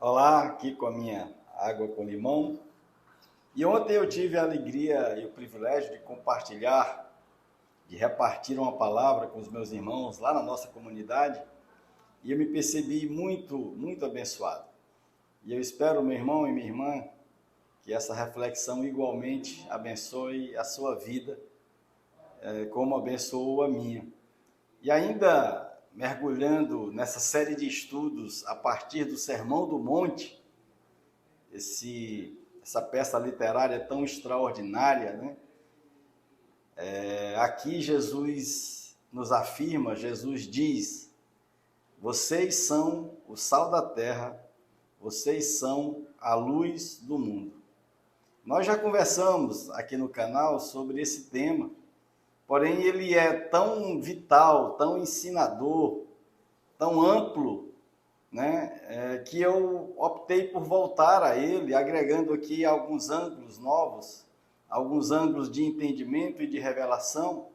Olá, aqui com a minha água com limão. E ontem eu tive a alegria e o privilégio de compartilhar, de repartir uma palavra com os meus irmãos lá na nossa comunidade, e eu me percebi muito abençoado. E eu espero, meu irmão e minha irmã, que essa reflexão igualmente abençoe a sua vida, como abençoou a minha. E ainda mergulhando nessa série de estudos a partir do Sermão do Monte, essa peça literária tão extraordinária, né? Aqui Jesus nos afirma, Jesus diz: vocês são o sal da terra, vocês são a luz do mundo. Nós já conversamos aqui no canal sobre esse tema, porém ele é tão vital, tão ensinador, tão amplo, né, que eu optei por voltar a ele, agregando aqui alguns ângulos novos, alguns ângulos de entendimento e de revelação,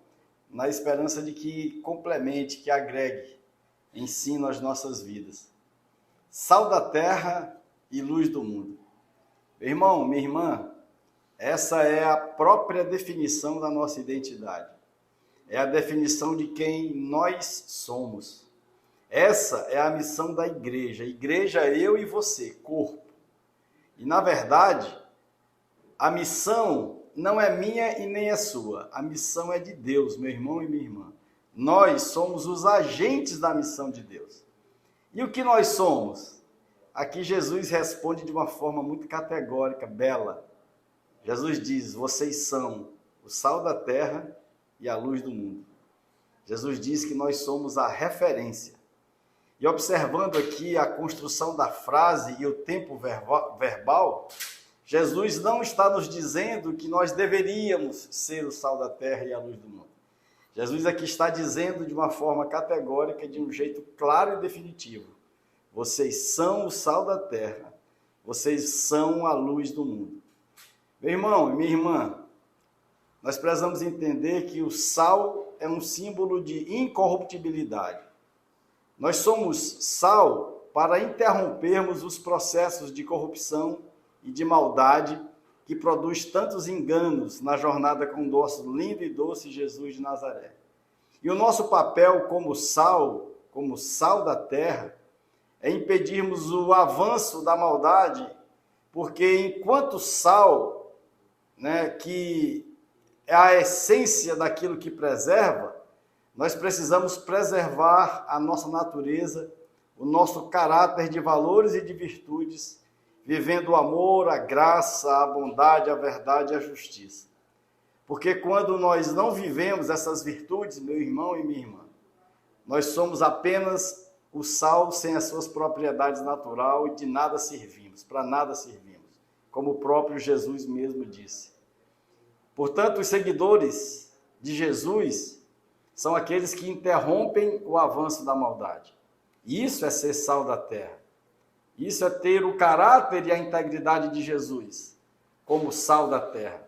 na esperança de que complemente, que agregue ensino às nossas vidas. Sal da terra e luz do mundo. Meu irmão, minha irmã, essa é a própria definição da nossa identidade. É a definição de quem nós somos. Essa é a missão da igreja. Igreja, eu e você, corpo. E, na verdade, a missão não é minha e nem é sua. A missão é de Deus, meu irmão e minha irmã. Nós somos os agentes da missão de Deus. E o que nós somos? Aqui Jesus responde de uma forma muito categórica, bela. Jesus diz: vocês são o sal da terra e a luz do mundo. Jesus diz que nós somos a referência. E observando aqui a construção da frase e o tempo verbal, Jesus não está nos dizendo que nós deveríamos ser o sal da terra e a luz do mundo. Jesus aqui está dizendo de uma forma categórica, de um jeito claro e definitivo: vocês são o sal da terra, vocês são a luz do mundo. Meu irmão e minha irmã, nós precisamos entender que o sal é um símbolo de incorruptibilidade. Nós somos sal para interrompermos os processos de corrupção e de maldade que produz tantos enganos na jornada com o nosso lindo e doce Jesus de Nazaré. E o nosso papel como sal da terra, é impedirmos o avanço da maldade, porque enquanto sal, que é a essência daquilo que preserva, nós precisamos preservar a nossa natureza, o nosso caráter de valores e de virtudes, vivendo o amor, a graça, a bondade, a verdade e a justiça. Porque quando nós não vivemos essas virtudes, meu irmão e minha irmã, nós somos apenas o sal sem as suas propriedades naturais e de nada servimos, para nada servimos, como o próprio Jesus mesmo disse. Portanto, os seguidores de Jesus são aqueles que interrompem o avanço da maldade. Isso é ser sal da terra. Isso é ter o caráter e a integridade de Jesus como sal da terra.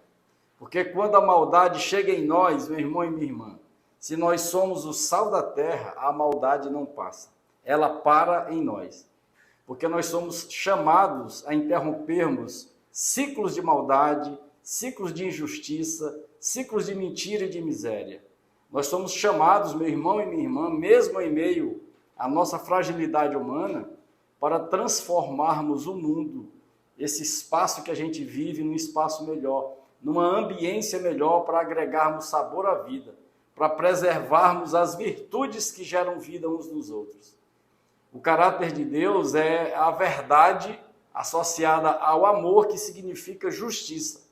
Porque quando a maldade chega em nós, meu irmão e minha irmã, se nós somos o sal da terra, a maldade não passa. Ela para em nós. Porque nós somos chamados a interrompermos ciclos de maldade, ciclos de injustiça, ciclos de mentira e de miséria. Nós somos chamados, meu irmão e minha irmã, mesmo em meio à nossa fragilidade humana, para transformarmos o mundo, esse espaço que a gente vive, num espaço melhor, numa ambiência melhor, para agregarmos sabor à vida, para preservarmos as virtudes que geram vida uns nos outros. O caráter de Deus é a verdade associada ao amor, que significa justiça.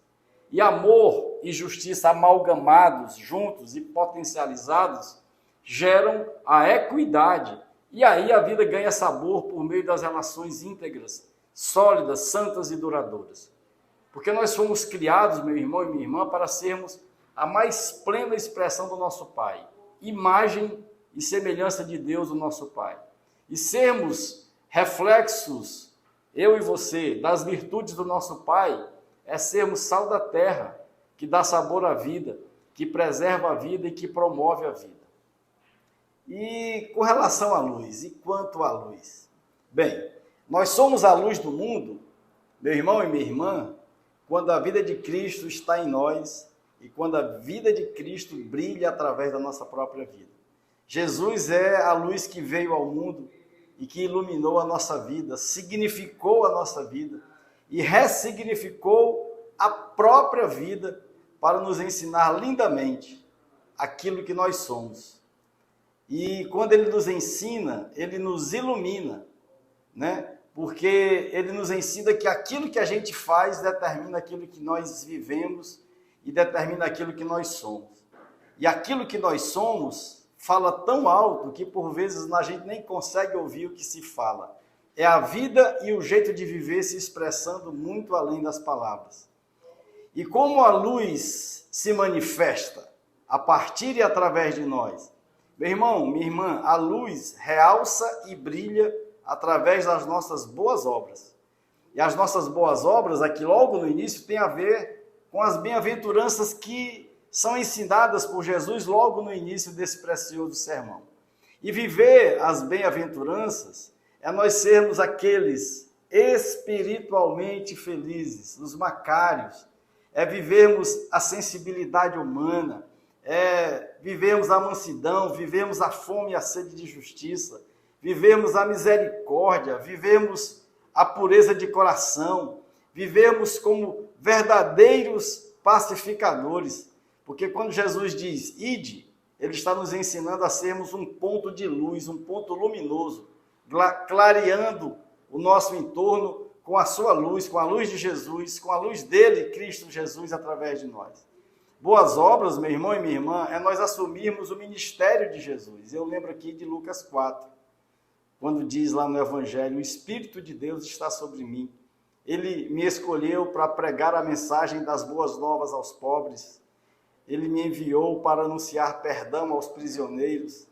E amor e justiça amalgamados, juntos e potencializados, geram a equidade. E aí a vida ganha sabor por meio das relações íntegras, sólidas, santas e duradouras. Porque nós fomos criados, meu irmão e minha irmã, para sermos a mais plena expressão do nosso Pai. Imagem e semelhança de Deus, o nosso Pai. E sermos reflexos, eu e você, das virtudes do nosso Pai, é sermos sal da terra, que dá sabor à vida, que preserva a vida e que promove a vida. E com relação à luz, e quanto à luz? Bem, Nós somos a luz do mundo, meu irmão e minha irmã, quando a vida de Cristo está em nós e quando a vida de Cristo brilha através da nossa própria vida. Jesus é a luz que veio ao mundo e que iluminou a nossa vida, significou a nossa vida e ressignificou a própria vida para nos ensinar lindamente aquilo que nós somos. E quando ele nos ensina, ele nos ilumina, né? Porque ele nos ensina que aquilo que a gente faz determina aquilo que nós vivemos e determina aquilo que nós somos. E aquilo que nós somos fala tão alto que por vezes a gente nem consegue ouvir o que se fala. É a vida e o jeito de viver se expressando muito além das palavras. E como a luz se manifesta a partir e através de nós? Meu irmão, minha irmã, a luz realça e brilha através das nossas boas obras. E as nossas boas obras, aqui logo no início, tem a ver com as bem-aventuranças que são ensinadas por Jesus logo no início desse precioso sermão. E viver as bem-aventuranças é nós sermos aqueles espiritualmente felizes, os macários, é vivermos a sensibilidade humana, é vivermos a mansidão, vivermos a fome e a sede de justiça, vivemos a misericórdia, vivemos a pureza de coração, vivemos como verdadeiros pacificadores. Porque quando Jesus diz, ide, ele está nos ensinando a sermos um ponto de luz, um ponto luminoso, clareando o nosso entorno com a sua luz, com a luz de Jesus, com a luz dele, Cristo Jesus, através de nós. Boas obras, meu irmão e minha irmã, é nós assumirmos o ministério de Jesus. Eu lembro aqui de Lucas 4. Quando diz lá no Evangelho, o Espírito de Deus está sobre mim. Ele me escolheu para pregar a mensagem das boas novas aos pobres. Ele me enviou para anunciar perdão aos prisioneiros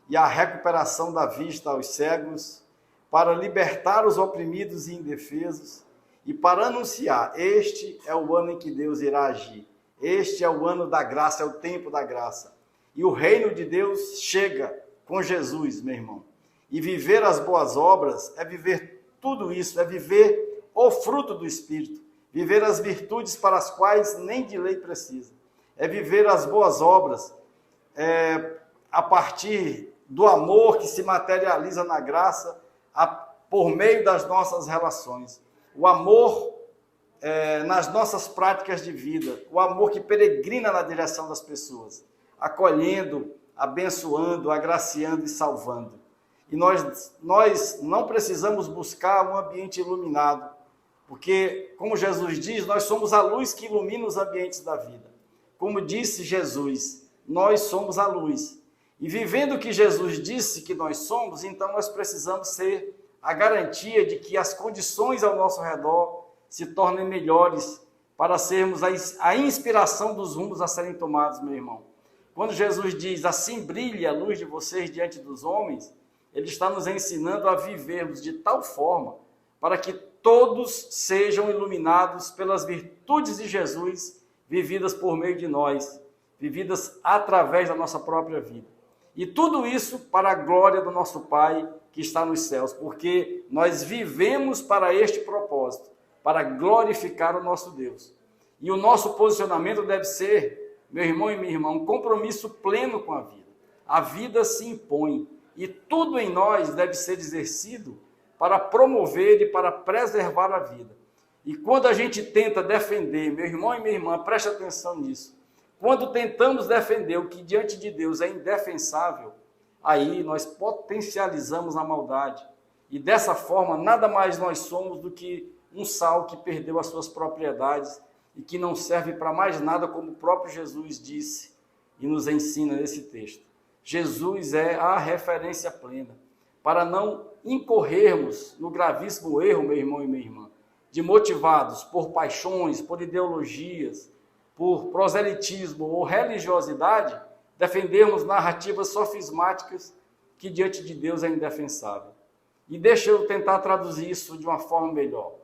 e a recuperação da vista aos cegos, para libertar os oprimidos e indefesos e para anunciar, este é o ano em que Deus irá agir. Este é o ano da graça, é o tempo da graça. E o reino de Deus chega com Jesus, meu irmão. E viver as boas obras é viver tudo isso, é viver o fruto do Espírito, viver as virtudes para as quais nem de lei precisa. É viver as boas obras a partir do amor que se materializa na graça por meio das nossas relações. O amor nas nossas práticas de vida, o amor que peregrina na direção das pessoas, acolhendo, abençoando, agraciando e salvando. E nós não precisamos buscar um ambiente iluminado, porque, como Jesus diz, nós somos a luz que ilumina os ambientes da vida. Como disse Jesus, nós somos a luz. E vivendo o que Jesus disse que nós somos, então nós precisamos ser a garantia de que as condições ao nosso redor se tornem melhores para sermos a inspiração dos rumos a serem tomados, meu irmão. Quando Jesus diz, assim brilhe a luz de vocês diante dos homens, ele está nos ensinando a vivermos de tal forma para que todos sejam iluminados pelas virtudes de Jesus, vividas por meio de nós, vividas através da nossa própria vida. E tudo isso para a glória do nosso Pai que está nos céus, porque nós vivemos para este propósito, para glorificar o nosso Deus. E o nosso posicionamento deve ser, meu irmão e minha irmã, um compromisso pleno com a vida. A vida se impõe. E tudo em nós deve ser exercido para promover e para preservar a vida. E quando a gente tenta defender, meu irmão e minha irmã, preste atenção nisso. Quando tentamos defender o que diante de Deus é indefensável, aí nós potencializamos a maldade. E dessa forma, nada mais nós somos do que um sal que perdeu as suas propriedades e que não serve para mais nada, como o próprio Jesus disse e nos ensina nesse texto. Jesus é a referência plena, para não incorrermos no gravíssimo erro, meu irmão e minha irmã, de motivados por paixões, por ideologias, por proselitismo ou religiosidade, defendermos narrativas sofismáticas que diante de Deus é indefensável. E deixa eu tentar traduzir isso de uma forma melhor.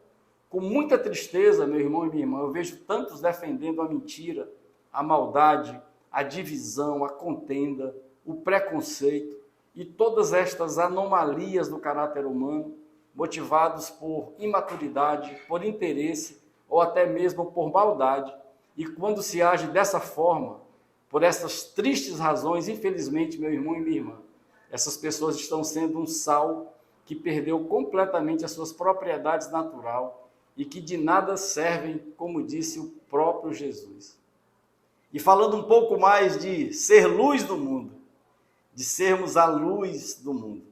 Com muita tristeza, meu irmão e minha irmã, eu vejo tantos defendendo a mentira, a maldade, a divisão, a contenda, o preconceito e todas estas anomalias do caráter humano, motivados por imaturidade, por interesse ou até mesmo por maldade. E quando se age dessa forma, por essas tristes razões, infelizmente, meu irmão e minha irmã, essas pessoas estão sendo um sal que perdeu completamente as suas propriedades naturais e que de nada servem, como disse o próprio Jesus. E falando um pouco mais de ser luz do mundo, de sermos a luz do mundo.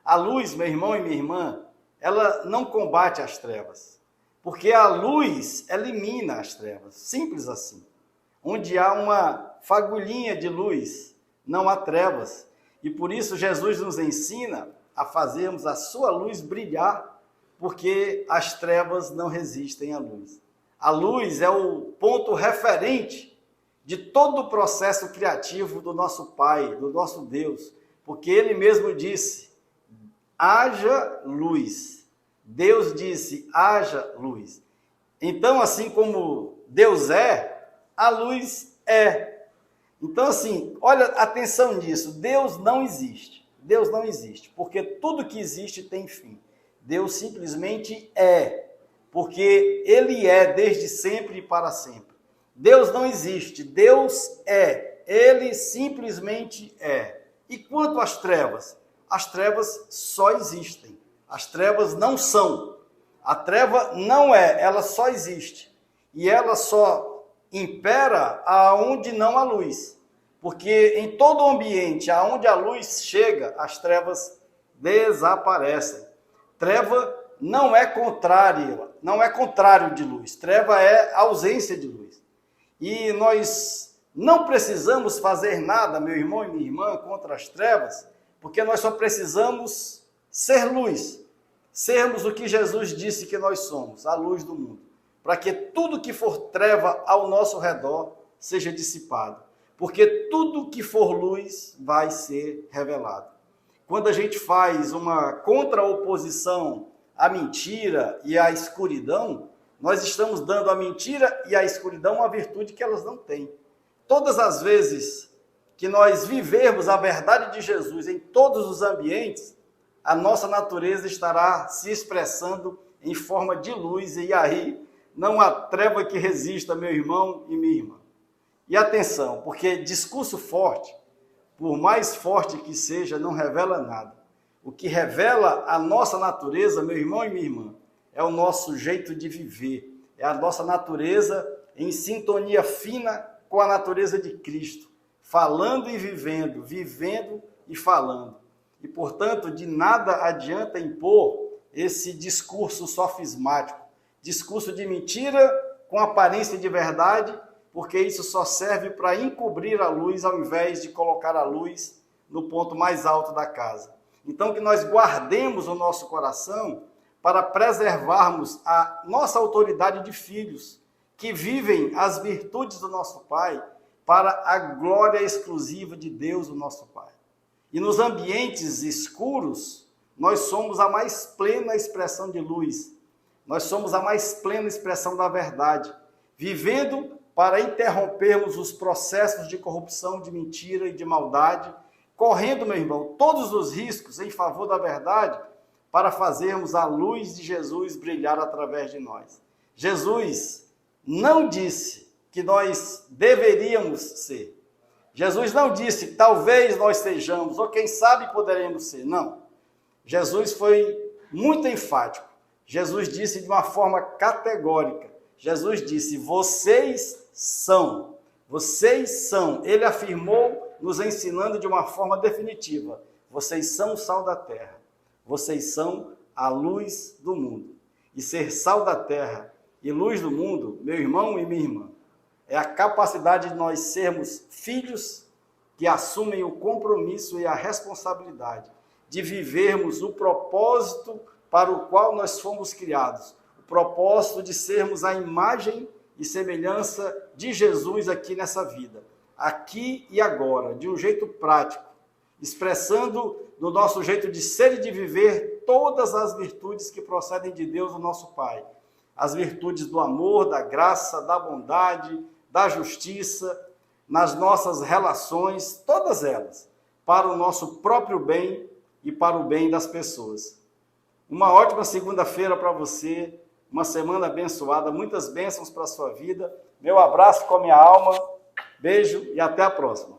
A luz, meu irmão e minha irmã, ela não combate as trevas, porque a luz elimina as trevas, simples assim. Onde há uma fagulhinha de luz, não há trevas. E por isso Jesus nos ensina a fazermos a sua luz brilhar, porque as trevas não resistem à luz. A luz é o ponto referente de todo o processo criativo do nosso Pai, do nosso Deus, porque Ele mesmo disse, haja luz. Deus disse, haja luz. Então, assim como Deus é, a luz é. Então, assim, olha, atenção nisso, Deus não existe. Deus não existe, porque tudo que existe tem fim. Deus simplesmente é, porque Ele é desde sempre e para sempre. Deus não existe, Deus é, Ele simplesmente é. E quanto às trevas? As trevas só existem, as trevas não são. A treva não é, ela só existe. E ela só impera aonde não há luz. Porque em todo o ambiente aonde a luz chega, as trevas desaparecem. Treva não é contrário de luz. Treva é ausência de luz. E nós não precisamos fazer nada, meu irmão e minha irmã, contra as trevas, porque nós só precisamos ser luz. Sermos o que Jesus disse que nós somos, a luz do mundo. Para que tudo que for treva ao nosso redor seja dissipado. Porque tudo que for luz vai ser revelado. Quando a gente faz uma contraoposição à mentira e à escuridão, nós estamos dando à mentira e à escuridão uma virtude que elas não têm. Todas as vezes que nós vivermos a verdade de Jesus em todos os ambientes, a nossa natureza estará se expressando em forma de luz, e aí não há treva que resista, meu irmão e minha irmã. E atenção, porque discurso forte, por mais forte que seja, não revela nada. O que revela a nossa natureza, meu irmão e minha irmã, é o nosso jeito de viver, é a nossa natureza em sintonia fina com a natureza de Cristo, falando e vivendo, vivendo e falando. E, portanto, de nada adianta impor esse discurso sofismático, discurso de mentira com aparência de verdade, porque isso só serve para encobrir a luz ao invés de colocar a luz no ponto mais alto da casa. Então, que nós guardemos o nosso coração para preservarmos a nossa autoridade de filhos, que vivem as virtudes do nosso Pai para a glória exclusiva de Deus, o nosso Pai. E nos ambientes escuros, nós somos a mais plena expressão de luz. Nós somos a mais plena expressão da verdade, vivendo para interrompermos os processos de corrupção, de mentira e de maldade, correndo, meu irmão, todos os riscos em favor da verdade, para fazermos a luz de Jesus brilhar através de nós. Jesus não disse que nós deveríamos ser. Jesus não disse, talvez nós sejamos, ou quem sabe poderemos ser. Não. Jesus foi muito enfático. Jesus disse de uma forma categórica. Jesus disse, vocês são. Vocês são. Ele afirmou, nos ensinando de uma forma definitiva. Vocês são o sal da terra. Vocês são a luz do mundo. E ser sal da terra e luz do mundo, meu irmão e minha irmã, é a capacidade de nós sermos filhos que assumem o compromisso e a responsabilidade de vivermos o propósito para o qual nós fomos criados. O propósito de sermos a imagem e semelhança de Jesus aqui nessa vida. Aqui e agora, de um jeito prático, expressando no nosso jeito de ser e de viver todas as virtudes que procedem de Deus, o nosso Pai. As virtudes do amor, da graça, da bondade, da justiça, nas nossas relações, todas elas, para o nosso próprio bem e para o bem das pessoas. Uma ótima segunda-feira para você, uma semana abençoada, muitas bênçãos para a sua vida. Meu abraço com a minha alma, beijo e até a próxima.